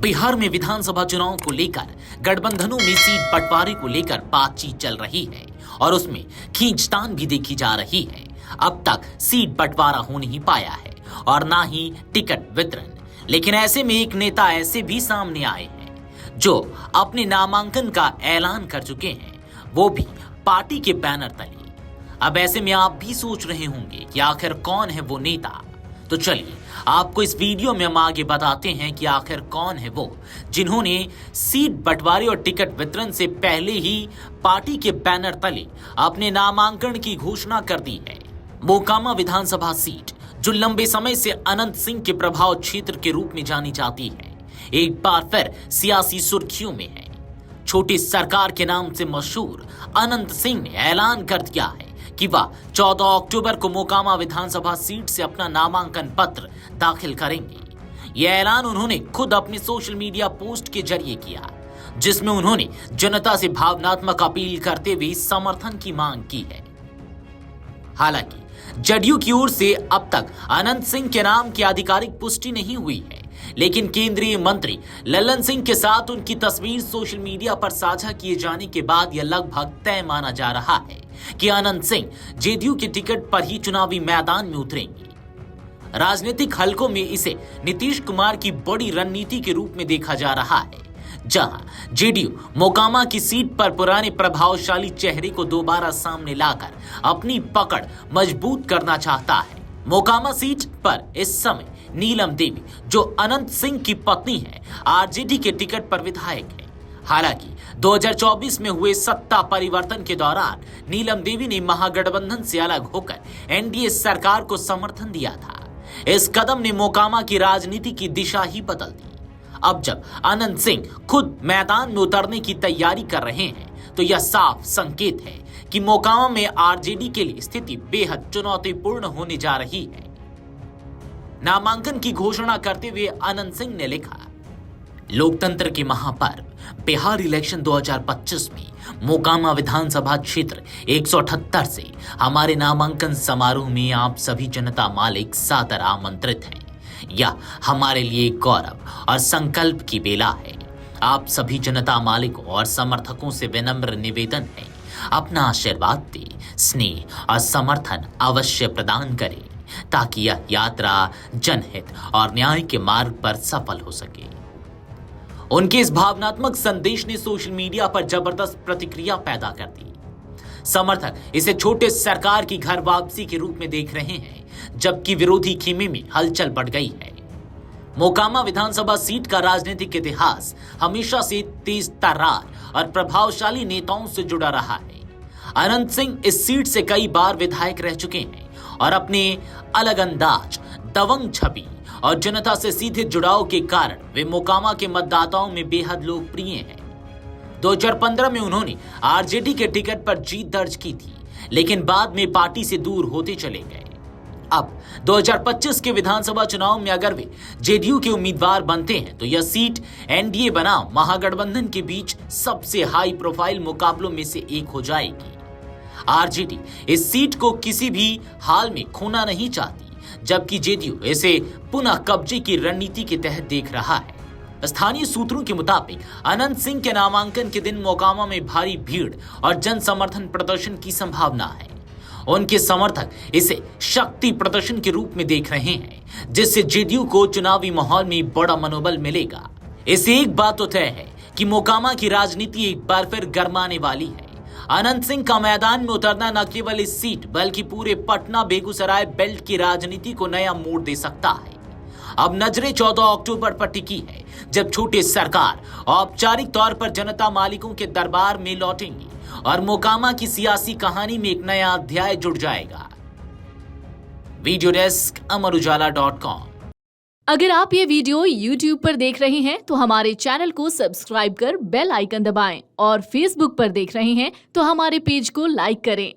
बिहार में विधानसभा चुनाव को लेकर गठबंधनों में सीट बंटवारे को लेकर बातचीत चल रही है और उसमें खींचतान भी देखी जा रही है। अब तक सीट बंटवारा हो नहीं पाया है और ना ही टिकट वितरण। लेकिन ऐसे में एक नेता ऐसे भी सामने आए हैं जो अपने नामांकन का ऐलान कर चुके हैं, वो भी पार्टी के बैनर तले। अब ऐसे में आप भी सोच रहे होंगे कि आखिर कौन है वो नेता। तो चलिए आपको इस वीडियो में हम आगे बताते हैं कि आखिर कौन है वो जिन्होंने सीट बंटवारे और टिकट वितरण से पहले ही पार्टी के बैनर तले अपने नामांकन की घोषणा कर दी है। मोकामा विधानसभा सीट जो लंबे समय से अनंत सिंह के प्रभाव क्षेत्र के रूप में जानी जाती है, एक बार फिर सियासी सुर्खियों में है। छोटी सरकार के नाम से मशहूर अनंत सिंह ने ऐलान कर दिया है कि वह 14 अक्टूबर को मोकामा विधानसभा सीट से अपना नामांकन पत्र दाखिल करेंगे। यह ऐलान उन्होंने खुद अपने सोशल मीडिया पोस्ट के जरिए किया, जिसमें उन्होंने जनता से भावनात्मक अपील करते हुए समर्थन की मांग की है। हालांकि जदयू की ओर से अब तक अनंत सिंह के नाम की आधिकारिक पुष्टि नहीं हुई है, लेकिन केंद्रीय मंत्री लल्लन सिंह के साथ उनकी तस्वीर सोशल मीडिया पर साझा किए जाने के बाद यह लगभग तय माना जा रहा है कि अनंत सिंह जेडीयू के टिकट पर ही चुनावी मैदान में उतरेंगे। राजनीतिक हलकों में इसे नीतीश कुमार की बड़ी रणनीति के रूप में देखा जा रहा है, जहां जेडीयू मोकामा की सीट पर पुराने प्रभावशाली चेहरे को दोबारा सामने लाकर अपनी पकड़ मजबूत करना चाहता है। मोकामा सीट पर इस समय नीलम देवी, जो अनंत सिंह की पत्नी है, आरजेडी के टिकट पर विधायक है। हालांकि 2024 में हुए सत्ता परिवर्तन के दौरान नीलम देवी ने महागठबंधन से अलग होकर एनडीए सरकार को समर्थन दिया था। इस कदम ने मोकामा की राजनीति की दिशा ही बदल दी। अब जब अनंत सिंह खुद मैदान में उतरने की तैयारी कर रहे हैं, तो यह साफ संकेत है कि मोकामा में आरजेडी के लिए स्थिति बेहद चुनौतीपूर्ण होने जा रही है। नामांकन की घोषणा करते हुए अनंत सिंह ने लिखा, लोकतंत्र के महापर्व बिहार इलेक्शन 2025 में मोकामा विधानसभा क्षेत्र 178 से हमारे नामांकन समारोह में आप सभी जनता मालिक सादर आमंत्रित हैं। यह हमारे लिए गौरव और संकल्प की बेला है। आप सभी जनता मालिकों और समर्थकों से विनम्र निवेदन है, अपना आशीर्वाद दे, स्नेह और समर्थन अवश्य प्रदान करें ताकि यह यात्रा जनहित और न्याय के मार्ग पर सफल हो सके। उनके इस भावनात्मक संदेश ने सोशल मीडिया पर जबरदस्त प्रतिक्रिया पैदा कर दी। समर्थक इसे छोटे सरकार की घर वापसी के रूप में देख रहे हैं, जबकि विरोधी खेमे में हलचल बढ़ गई है। मोकामा विधानसभा सीट का राजनीतिक इतिहास हमेशा से तेज तर्रार और प्रभावशाली नेताओं से जुड़ा रहा है। अनंत सिंह इस सीट से कई बार विधायक रह चुके हैं और अपने अलग अंदाज, दबंग छवि और जनता से सीधे जुड़ाव के कारण वे मोकामा के मतदाताओं में बेहद लोकप्रिय हैं। 2015 में उन्होंने आरजेडी के टिकट पर जीत दर्ज की थी, लेकिन बाद में पार्टी से दूर होते चले गए। अब 2025 के विधानसभा चुनाव में अगर वे जेडीयू के उम्मीदवार बनते हैं, तो यह सीट एनडीए बनाम महागठबंधन के बीच सबसे हाई प्रोफाइल मुकाबलों में से एक हो जाएगी। आरजेडी इस सीट को किसी भी हाल में खोना नहीं चाहती, जबकि जेडीयू इसे पुनः कब्जे की रणनीति के तहत देख रहा है। स्थानीय सूत्रों के मुताबिक अनंत सिंह के नामांकन के दिन मोकामा में भारी भीड़ और जन समर्थन प्रदर्शन की संभावना है। उनके समर्थक इसे शक्ति प्रदर्शन के रूप में देख रहे हैं, जिससे जेडीयू को चुनावी माहौल में बड़ा मनोबल मिलेगा। इससे एक बात तो तय है कि मोकामा की राजनीति एक बार फिर गरमाने वाली है। अनंत सिंह का मैदान में उतरना न केवल इस सीट बल्कि पूरे पटना बेगूसराय बेल्ट की राजनीति को नया मोड़ दे सकता है। अब नजरें 14 अक्टूबर पर टिकी है, जब छोटे सरकार औपचारिक तौर पर जनता मालिकों के दरबार में लौटेंगी और मोकामा की सियासी कहानी में एक नया अध्याय जुड़ जाएगा। Video desk amarujala.com। अगर आप ये वीडियो YouTube पर देख रहे हैं तो हमारे चैनल को सब्सक्राइब कर बेल आइकन दबाएं और Facebook पर देख रहे हैं तो हमारे पेज को लाइक करें।